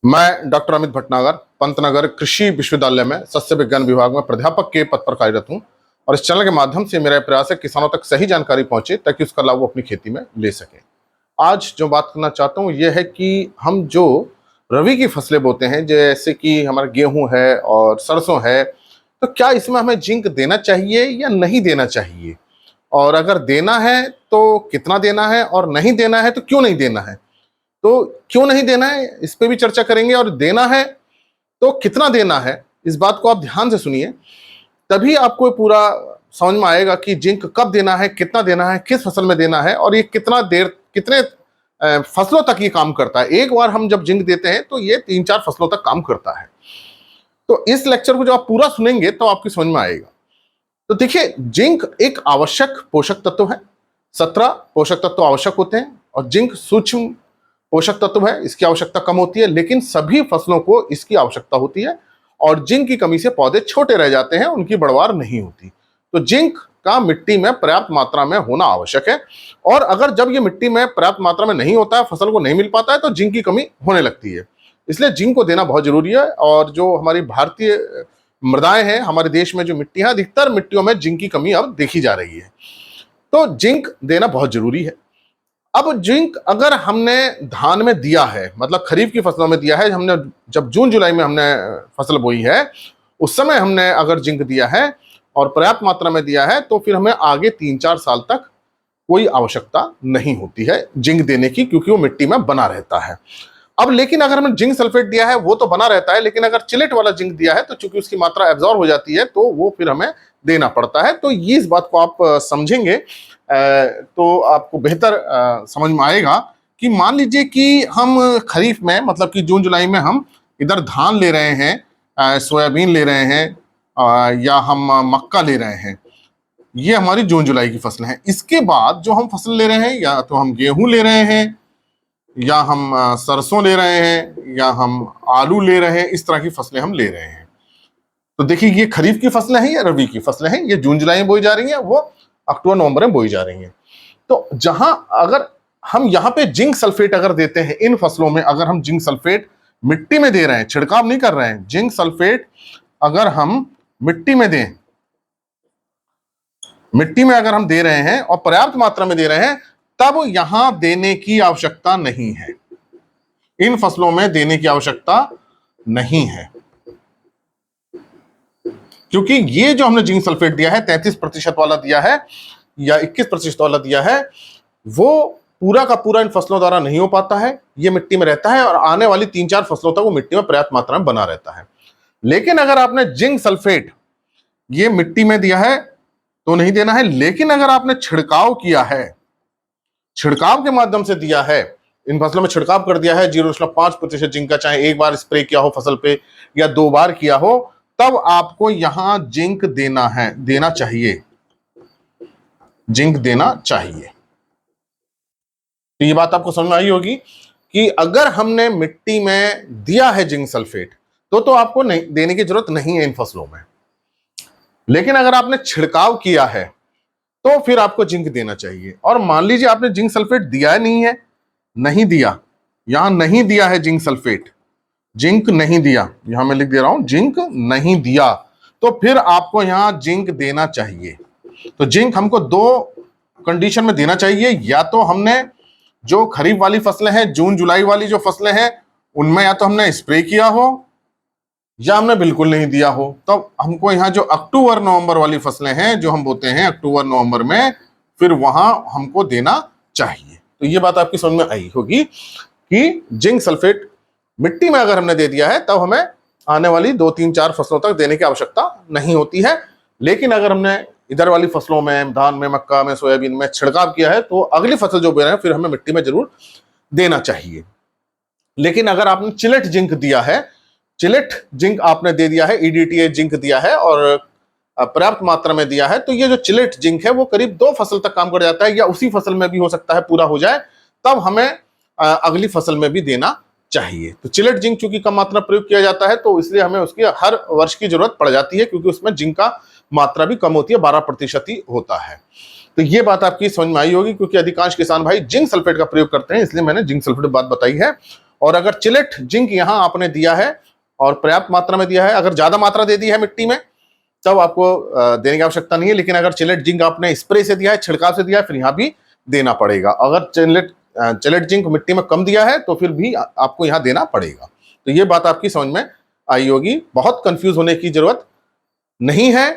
मैं डॉक्टर अमित भटनागर पंतनगर कृषि विश्वविद्यालय में सस्य विज्ञान विभाग में प्राध्यापक के पद पर कार्यरत हूं और इस चैनल के माध्यम से मेरा प्रयास है किसानों तक सही जानकारी पहुंचे ताकि उसका लाभ वो अपनी खेती में ले सकें। आज जो बात करना चाहता हूं यह है कि हम जो रबी की फसलें बोते हैं जैसे कि हमारा गेहूं है और सरसों है, तो क्या इसमें हमें जिंक देना चाहिए या नहीं देना चाहिए, और अगर देना है तो कितना देना है, और नहीं देना है तो क्यों नहीं देना है। तो क्यों नहीं देना है इस पे भी चर्चा करेंगे, और देना है तो कितना देना है इस बात को आप ध्यान से सुनिए, तभी आपको पूरा समझ में आएगा कि जिंक कब देना है, कितना देना है, किस फसल में देना है, और ये कितना देर कितने फसलों तक ये काम करता है। एक बार हम जब जिंक देते हैं तो ये 3-4 फसलों तक काम करता है। तो इस लेक्चर को जब आप पूरा सुनेंगे तो आपकी समझ में आएगा। तो देखिए, जिंक एक आवश्यक पोषक तत्व है। 17 पोषक तत्व आवश्यक होते हैं और जिंक सूक्ष्म पोषक तत्व है, इसकी आवश्यकता कम होती है, लेकिन सभी फसलों को इसकी आवश्यकता होती है। और जिंक की कमी से पौधे छोटे रह जाते हैं, उनकी बढ़वार नहीं होती। तो जिंक का मिट्टी में पर्याप्त मात्रा में होना आवश्यक है। और अगर जब ये मिट्टी में पर्याप्त मात्रा में नहीं होता है, फसल को नहीं मिल पाता है, तो जिंक की कमी होने लगती है। इसलिए जिंक को देना बहुत जरूरी है। और जो हमारी भारतीय मृदाएं हैं, हमारे देश में जो मिट्टी है, अधिकतर मिट्टियों में जिंक की कमी अब देखी जा रही है। तो जिंक देना बहुत जरूरी है। अब जिंक अगर हमने धान में दिया है, मतलब खरीफ की फसलों में दिया है, हमने जब जून जुलाई में हमने फसल बोई है, उस समय हमने अगर जिंक दिया है और पर्याप्त मात्रा में दिया है, तो फिर हमें आगे 3-4 साल तक कोई आवश्यकता नहीं होती है जिंक देने की, क्योंकि वो मिट्टी में बना रहता है। अब लेकिन अगर हमने जिंक सल्फेट दिया है वो तो बना रहता है, लेकिन अगर चिलेट वाला जिंक दिया है तो चूंकि उसकी मात्रा एब्जॉर्ब हो जाती है, तो वो फिर हमें देना पड़ता है। तो ये इस बात को आप समझेंगे तो आपको बेहतर समझ में आएगा कि मान लीजिए कि हम खरीफ में, मतलब कि जून जुलाई में हम इधर धान ले रहे हैं, सोयाबीन ले रहे हैं, या हम मक्का ले रहे हैं। ये हमारी जून जुलाई की फसलें हैं। इसके बाद जो हम फसल ले रहे हैं, या तो हम गेहूं ले रहे हैं, या हम सरसों ले रहे हैं, या हम आलू ले रहे हैं, इस तरह की फसलें हम ले रहे हैं। तो देखिए, ये खरीफ की फसलें हैं या रबी की फसलें हैं। ये जून जुलाई में बोई जा रही हैं, वो अक्टूबर नवंबर में बोई जा रही हैं। तो जहां अगर हम यहाँ पे जिंक सल्फेट अगर देते हैं, इन फसलों में अगर हम जिंक सल्फेट मिट्टी में दे रहे हैं, छिड़काव नहीं कर रहे हैं, जिंक सल्फेट अगर हम मिट्टी में दें, मिट्टी में अगर हम दे रहे हैं और पर्याप्त मात्रा में दे रहे हैं, तब यहां देने की आवश्यकता नहीं है। इन फसलों में देने की आवश्यकता नहीं है, क्योंकि ये जो हमने जिंक सल्फेट दिया है, 33% वाला दिया है या 21% वाला दिया है, वो पूरा का पूरा इन फसलों द्वारा नहीं हो पाता है। ये मिट्टी में रहता है और आने वाली 3-4 फसलों तक वो मिट्टी में पर्याप्त मात्रा में बना रहता है। लेकिन अगर आपने जिंक सल्फेट ये मिट्टी में दिया है तो नहीं देना है। लेकिन अगर आपने छिड़काव किया है, छिड़काव के माध्यम से दिया है, इन फसलों में छिड़काव कर दिया है 0.5% जिंक का, चाहे एक बार स्प्रे किया हो फसल पे या 2 बार किया हो, तब आपको यहां जिंक देना है, देना चाहिए, जिंक देना चाहिए। तो ये बात आपको समझ में आई होगी कि अगर हमने मिट्टी में दिया है जिंक सल्फेट तो आपको नहीं देने की जरूरत नहीं है इन फसलों में। लेकिन अगर आपने छिड़काव किया है तो फिर आपको जिंक देना चाहिए। और मान लीजिए आपने जिंक सल्फेट दिया नहीं है, नहीं दिया, यहां नहीं दिया है जिंक सल्फेट, जिंक नहीं दिया, यहां मैं लिख दे रहा हूं जिंक नहीं दिया, तो फिर आपको यहां जिंक देना चाहिए। तो जिंक हमको 2 कंडीशन में देना चाहिए। या तो हमने जो खरीफ वाली फसलें हैं, जून जुलाई वाली जो फसलें हैं, उनमें या तो हमने स्प्रे किया हो या हमने बिल्कुल नहीं दिया हो। तो हमको यहाँ जो अक्टूबर नवंबर वाली फसलें हैं जो हम बोते हैं अक्टूबर नवंबर में, फिर वहां हमको देना चाहिए। तो ये बात आपकी समझ में आई होगी कि जिंक सल्फेट मिट्टी में अगर हमने दे दिया है तब हमें आने वाली 2-3-4 फसलों तक देने की आवश्यकता नहीं होती है। लेकिन अगर हमने इधर वाली फसलों में, धान में, मक्का में, सोयाबीन में छिड़काव किया है, तो अगली फसल जो बो रहे हैं फिर हमें मिट्टी में जरूर देना चाहिए। लेकिन अगर आपने चिलेट जिंक दिया है, चिलेट जिंक आपने दे दिया है, EDTA जिंक दिया है और पर्याप्त मात्रा में दिया है, तो ये जो चिलेट जिंक है वो करीब 2 फसल तक काम कर जाता है, या उसी फसल में भी हो सकता है पूरा हो जाए, तब हमें अगली फसल में भी देना चाहिए। तो चिलेट जिंक चूंकि कम मात्रा प्रयोग किया जाता है, तो इसलिए हमें उसकी हर वर्ष की जरूरत पड़ जाती है, क्योंकि उसमें जिंक का मात्रा भी कम होती है, 12% ही होता है। तो ये बात आपकी समझ में आई होगी, क्योंकि अधिकांश किसान भाई जिंक सल्फेट का प्रयोग करते हैं, इसलिए मैंने जिंक सल्फेट बात बताई है। और अगर चिलेट जिंक यहां आपने दिया है और पर्याप्त मात्रा में दिया है, अगर ज्यादा मात्रा दे दी है मिट्टी में तब आपको देने की आवश्यकता नहीं है। लेकिन अगर चिलेट जिंक आपने स्प्रे से दिया है, छिड़काव से दिया है, फिर यहां भी देना पड़ेगा। अगर चिलेट जिंक मिट्टी में कम दिया है तो फिर भी आपको यहां देना पड़ेगा। तो ये बात आपकी समझ में आई होगी, बहुत कंफ्यूज होने की जरूरत नहीं है।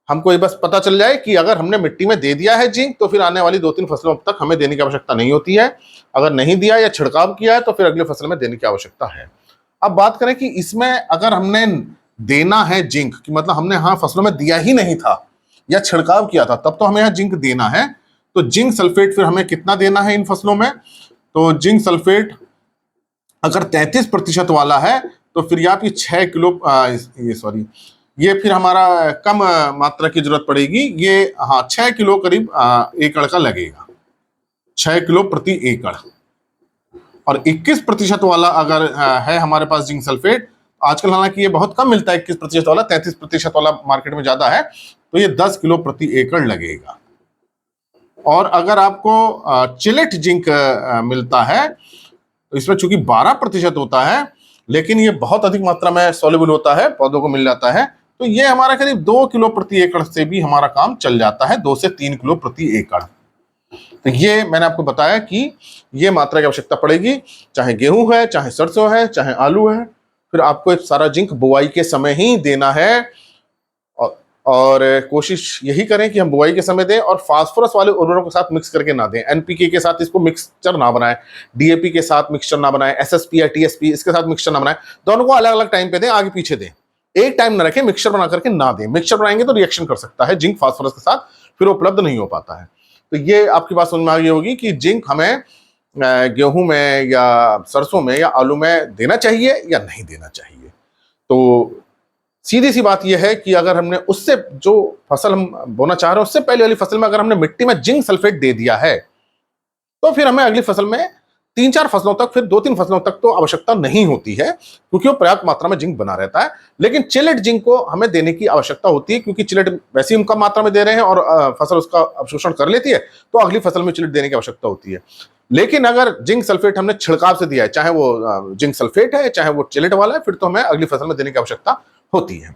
हमको ये बस पता चल जाए कि अगर हमने मिट्टी में दे दिया है जिंक तो फिर आने वाली 2-3 फसलों तक हमें देने की आवश्यकता नहीं होती है। अगर नहीं दिया या छिड़काव किया है तो फिर अगली फसल में देने की आवश्यकता है। अब बात करें कि इसमें अगर हमने देना है जिंक कि मतलब हमने हाँ फसलों में दिया ही नहीं था या छिड़काव किया था तब तो हमें यहाँ जिंक देना है। तो जिंक सल्फेट फिर हमें कितना देना है इन फसलों में? तो जिंक सल्फेट अगर 33% वाला है तो फिर यहाँ पे 6 किलो ये फिर हमारा कम मात्रा की जरूरत पड़ेगी। ये हाँ 6 किलो करीब एकड़ का लगेगा, 6 किलो प्रति एकड़। और 21% वाला अगर है हमारे पास जिंक सल्फेट, आजकल हालांकि ये बहुत कम मिलता है 21% वाला, 33% वाला मार्केट में ज्यादा है, तो ये 10 किलो प्रति एकड़ लगेगा। और अगर आपको चिलेट जिंक मिलता है तो इसमें चूंकि 12% होता है लेकिन ये बहुत अधिक मात्रा में सॉल्युबल होता है, पौधों को मिल जाता है, तो ये हमारा करीब 2 किलो प्रति एकड़ से भी हमारा काम चल जाता है, 2 से 3 किलो प्रति एकड़। तो ये मैंने आपको बताया कि ये मात्रा की आवश्यकता पड़ेगी, चाहे गेहूं है, चाहे सरसों है, चाहे आलू है। फिर आपको सारा जिंक बुआई के समय ही देना है और कोशिश यही करें कि हम बुआई के समय दें और फास्फोरस वाले उर्वरकों के साथ मिक्स करके ना दें। एनपीके के साथ इसको मिक्सचर ना बनाएं, डीएपी के साथ मिक्सचर ना बनाएं, एसएसपी या टीएसपी इसके साथ मिक्सचर ना बनाएं। दोनों को अलग अलग टाइम पे दें, आगे पीछे दें, एक टाइम ना रखें, मिक्सचर बना करके ना दें। मिक्सचर बनाएंगे तो रिएक्शन कर सकता है जिंक फास्फोरस के साथ, फिर उपलब्ध नहीं हो पाता है। तो ये आपकी बात समझ में आ गई होगी कि जिंक हमें गेहूं में या सरसों में या आलू में देना चाहिए या नहीं देना चाहिए। तो सीधी सी बात यह है कि अगर हमने उससे जो फसल हम बोना चाह रहे हैं उससे पहले वाली फसल में अगर हमने मिट्टी में जिंक सल्फेट दे दिया है तो फिर हमें अगली फसल में 3-4 फसलों तक, फिर 2-3 फसलों तक तो आवश्यकता नहीं होती है क्योंकि वो पर्याप्त मात्रा में जिंक बना रहता है। लेकिन चिलेट जिंक को हमें देने की आवश्यकता होती है क्योंकि चिलेट वैसे ही हम कम मात्रा में दे रहे हैं और फसल उसका अवशोषण कर लेती है, तो अगली फसल में चिलेट देने की आवश्यकता होती है। लेकिन अगर जिंक सल्फेट हमने छिड़काव से दिया है, चाहे वो जिंक सल्फेट है चाहे वो चिलेट वाला है, फिर तो हमें अगली फसल में देने की आवश्यकता होती है।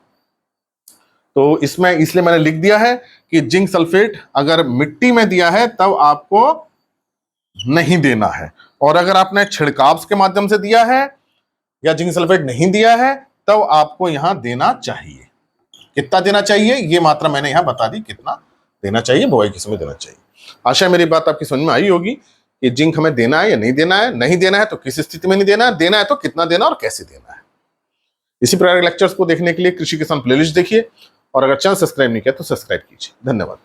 तो इसमें इसलिए मैंने लिख दिया है कि जिंक सल्फेट अगर मिट्टी में दिया है तब आपको नहीं देना है, और अगर आपने छिड़काव के माध्यम से दिया है या जिंक सल्फेट नहीं दिया है तब आपको यहां देना चाहिए। कितना देना चाहिए ये मात्रा मैंने यहां बता दी, कितना देना चाहिए, बुआई के समय देना चाहिए। आशा है मेरी बात आपकी समझ में आई होगी कि जिंक हमें देना है या नहीं देना है, नहीं देना है तो किस स्थिति में नहीं देना है, देना है तो कितना देना और कैसे देना है। इसी प्रकार के लेक्चर्स को देखने के लिए कृषि किसान प्लेलिस्ट देखिए और अगर चैनल सब्सक्राइब नहीं किया तो सब्सक्राइब कीजिए। धन्यवाद।